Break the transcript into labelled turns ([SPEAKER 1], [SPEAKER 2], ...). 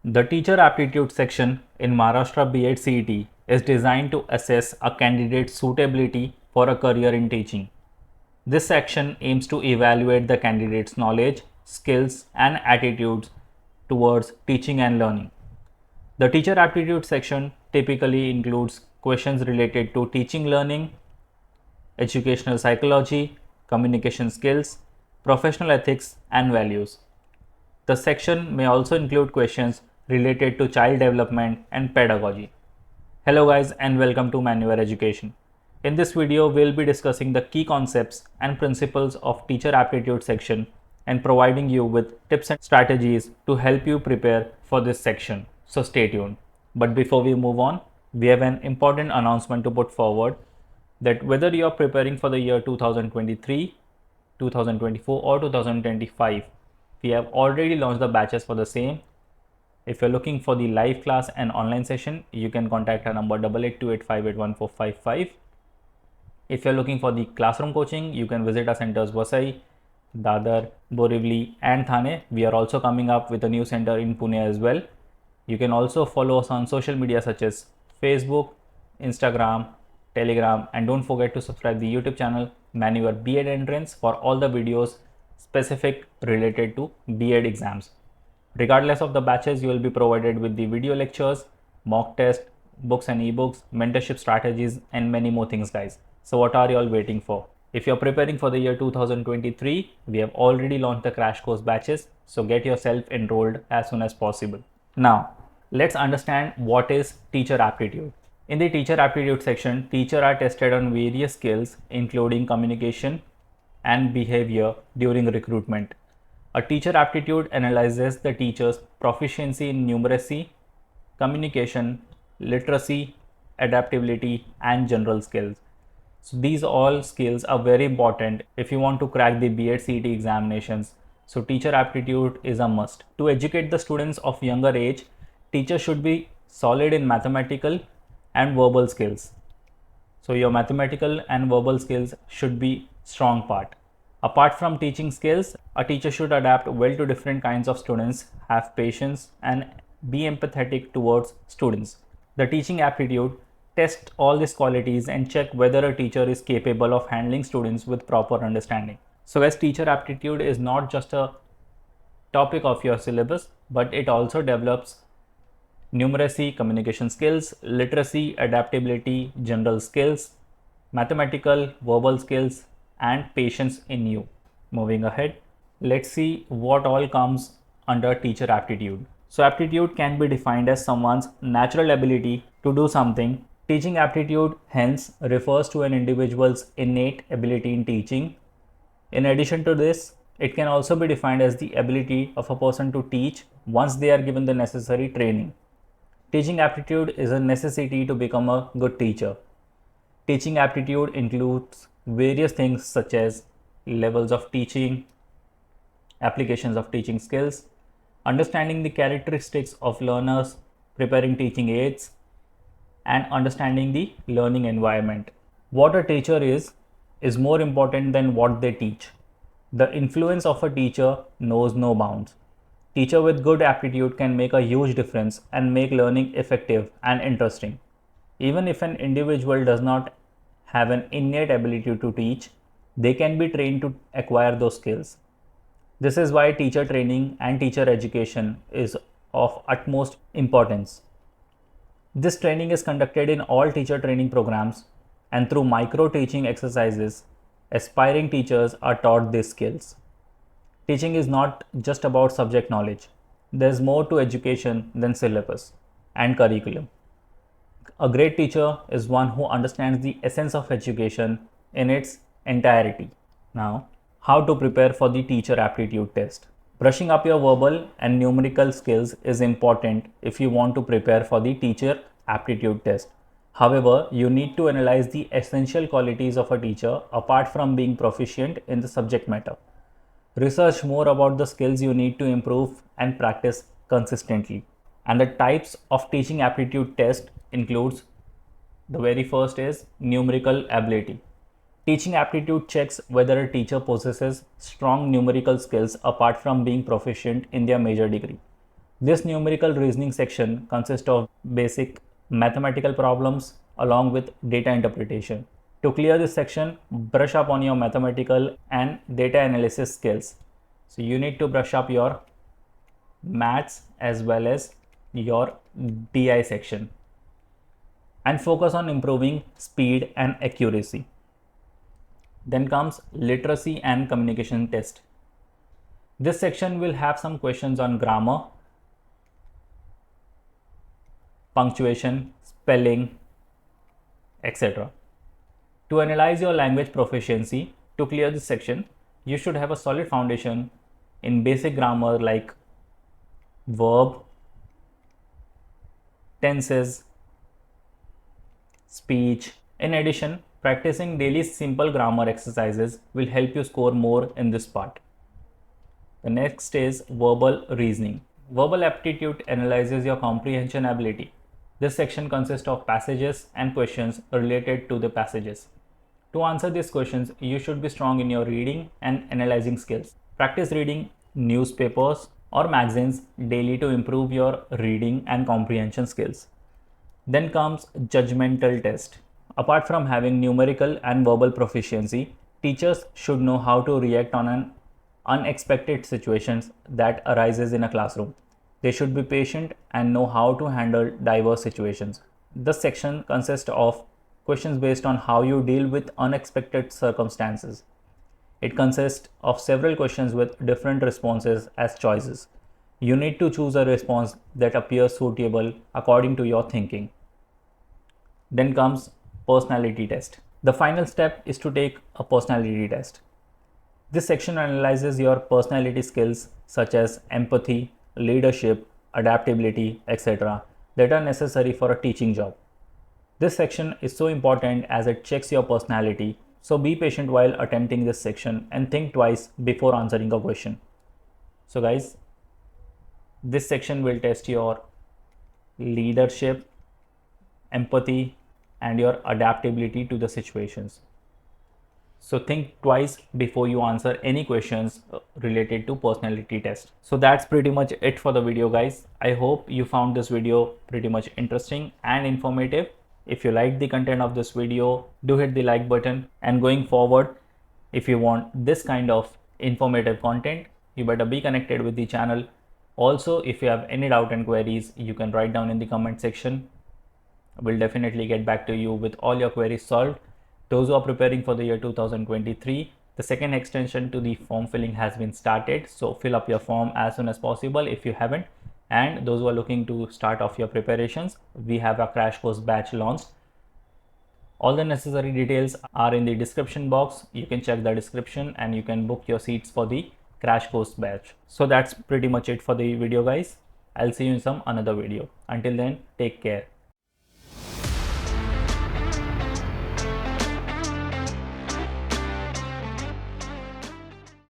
[SPEAKER 1] The teacher aptitude section in Maharashtra B.ed CET is designed to assess a candidate's suitability for a career in teaching. This section aims to evaluate the candidate's knowledge, skills, and attitudes towards teaching and learning. The teacher aptitude section typically includes questions related to teaching learning, educational psychology, communication skills, professional ethics, and values. The section may also include questions related to child development and pedagogy. Hello guys and welcome to Manual Education. In this video, we'll be discussing the key concepts and principles of teacher aptitude section and providing you with tips and strategies to help you prepare for this section. So stay tuned. But before we move on, we have an important announcement to put forward that whether you are preparing for the year 2023, 2024 or 2025, we have already launched the batches for the same. If you're looking for the live class and online session, you can contact our number 8828581455. If you're looking for the classroom coaching, you can visit our centers Vasai, Dadar, Borivali and Thane. We are also coming up with a new center in Pune as well. You can also follow us on social media such as Facebook, Instagram, Telegram, and don't forget to subscribe the YouTube channel Manual B.ed Entrance for all the videos specific related to B.ed exams. Regardless of the batches, you will be provided with the video lectures, mock test, books and ebooks, mentorship strategies, and many more things, guys. So what are you all waiting for? If you're preparing for the year 2023, we have already launched the crash course batches, so get yourself enrolled as soon as possible. Now, let's understand what is teacher aptitude. In the teacher aptitude section, teachers are tested on various skills including communication and behavior during recruitment. A teacher aptitude analyzes the teacher's proficiency in numeracy, communication, literacy, adaptability, and general skills. So these all skills are very important if you want to crack the B.ed CET examinations. So teacher aptitude is a must. To educate the students of younger age, teachers should be solid in mathematical and verbal skills. So your mathematical and verbal skills should be strong part. Apart from teaching skills, a teacher should adapt well to different kinds of students, have patience, and be empathetic towards students. The teaching aptitude tests all these qualities and check whether a teacher is capable of handling students with proper understanding. So as teacher aptitude is not just a topic of your syllabus, but it also develops numeracy, communication skills, literacy, adaptability, general skills, mathematical, verbal skills, and patience in you. Moving ahead, let's see what all comes under teacher aptitude. So aptitude can be defined as someone's natural ability to do something. Teaching aptitude hence refers to an individual's innate ability in teaching. In addition to this, it can also be defined as the ability of a person to teach once they are given the necessary training. Teaching aptitude is a necessity to become a good teacher. Teaching aptitude includes various things such as levels of teaching, applications of teaching skills, understanding the characteristics of learners, preparing teaching aids, and understanding the learning environment. What a teacher is more important than what they teach. The influence of a teacher knows no bounds. Teacher with good aptitude can make a huge difference and make learning effective and interesting. Even if an individual does not have an innate ability to teach, they can be trained to acquire those skills. This is why teacher training and teacher education is of utmost importance. This training is conducted in all teacher training programs, and through micro teaching exercises, aspiring teachers are taught these skills. Teaching is not just about subject knowledge. There's more to education than syllabus and curriculum. A great teacher is one who understands the essence of education in its entirety. Now, how to prepare for the teacher aptitude test. Brushing up your verbal and numerical skills is important if you want to prepare for the teacher aptitude test. However, you need to analyze the essential qualities of a teacher apart from being proficient in the subject matter. Research more about the skills you need to improve and practice consistently. And the types of teaching aptitude test includes, the very first is numerical ability. Teaching aptitude checks whether a teacher possesses strong numerical skills apart from being proficient in their major degree. This numerical reasoning section consists of basic mathematical problems along with data interpretation. To clear this section, brush up on your mathematical and data analysis skills. So you need to brush up your maths as well as your DI section and focus on improving speed and accuracy. Then comes literacy and communication test. This section will have some questions on grammar, punctuation, spelling, etc. To analyze your language proficiency, to clear this section, you should have a solid foundation in basic grammar like verb, tenses, speech. In addition, practicing daily simple grammar exercises will help you score more in this part. The next is verbal reasoning. Verbal aptitude analyzes your comprehension ability. This section consists of passages and questions related to the passages. To answer these questions, you should be strong in your reading and analyzing skills. Practice reading newspapers or magazines daily to improve your reading and comprehension skills. Then comes judgmental test. Apart from having numerical and verbal proficiency, teachers should know how to react on an unexpected situations that arises in a classroom. They should be patient and know how to handle diverse situations. This section consists of questions based on how you deal with unexpected circumstances. It consists of several questions with different responses as choices. You need to choose a response that appears suitable according to your thinking. Then comes personality test. The final step is to take a personality test. This section analyzes your personality skills such as empathy, leadership, adaptability, etc. that are necessary for a teaching job. This section is so important as it checks your personality, so be patient while attempting this section and think twice before answering a question. So guys, this section will test your leadership, empathy, and your adaptability to the situations. So think twice before you answer any questions related to personality test. So that's pretty much it for the video, guys. I hope you found this video pretty much interesting and informative. If you liked the content of this video, do hit the like button, and going forward, if you want this kind of informative content, you better be connected with the channel. Also, if you have any doubt and queries, you can write down in the comment section. We'll definitely get back to you with all your queries solved. Those who are preparing for the year 2023, the second extension to the form filling has been started. So fill up your form as soon as possible if you haven't. And those who are looking to start off your preparations, we have a crash course batch launched. All the necessary details are in the description box. You can check the description and you can book your seats for the crash course batch. So that's pretty much it for the video, guys. I'll see you in some another video. Until then, take care.